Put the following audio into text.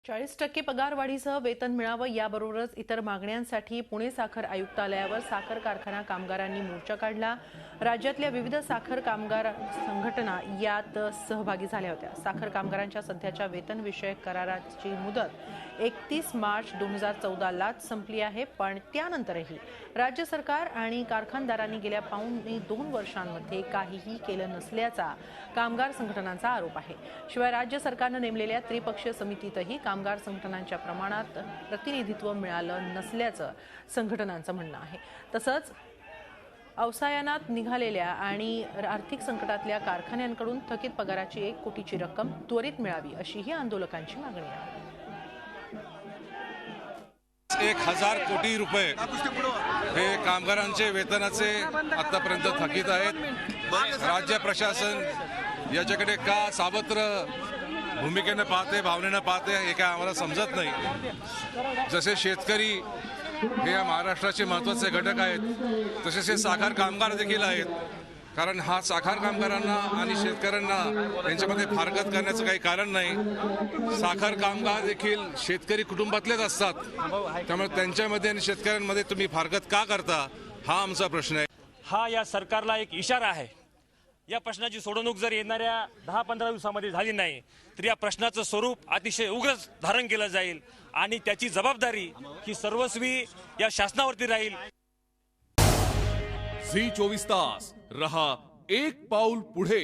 40% पगारवाढीसह वेतन मिळावं याबरोबरच इतर मागण्यांसाठी पुणे साखर आयुक्तालयावर साखर कारखाना कामगारांनी मोर्चा काढला। राज्यातल्या विविध साखर कामगार संघटना यात सहभागी झाल्या होत्या। साखर कामगारांच्या सध्याच्या वेतन विषयक कराराची मुदत 31 मार्च 2014लाच संपली आहे, पण त्यानंतरही राज्य सरकार आणि कारखानदारांनी गेल्या पावणे 2 वर्षांमध्ये काहीही केलं नसल्याचा कामगार संघटनांचा आरोप आहे। शिवाय राज्य सरकारनं नेमलेल्या त्रिपक्षीय समितीतही कामगार संघटनांच्या प्रमाणात प्रतिनिधित्व मिळालं नसल्याचं संघटनांचं म्हणणं आहे। तसंच अवसायानात निघालेल्या आणि आर्थिक संकटातल्या कारखान्यांकडून थकीत पगाराची 1 कोटीची रक्कम त्वरित मिळावी अशीही आंदोलकांची मागणी आहे। 1000 कोटी रुपये हे कामगारांचे वेतनाचे आतापर्यंत थकीत आहेत। राज्य प्रशासन याच्याकडे का सावत्र भूमिकेने पाहते, भावनेने पाहते हे काय आम्हाला समजत नाही। जसे शेतकरी हे या महाराष्ट्राचे महत्त्वाचे घटक आहेत, तसेच हे साखर कामगार देखील आहेत। कारण हा साखर कामगारांना आणि शेतकऱ्यांना यांच्यामध्ये फारकत करण्याचं काही कारण नाही। साखर कामगार देखील शेतकरी कुटुंबातलेच असतात, त्यामुळे त्यांच्यामध्ये आणि शेतकऱ्यांमध्ये तुम्ही फारकत का करता हा आमचा प्रश्न आहे। हा या सरकारला एक इशारा आहे। या प्रश्नाची सोडवणूक जर येणाऱ्या 10-15 दिवसांमध्ये झाली नाही तर या प्रश्नाचं स्वरूप अतिशय उग्र धारण केलं जाईल आणि त्याची जबाबदारी ही सर्वस्वी या शासनावरती राहील। झी 24 तास रहा एक पाऊल पुढे।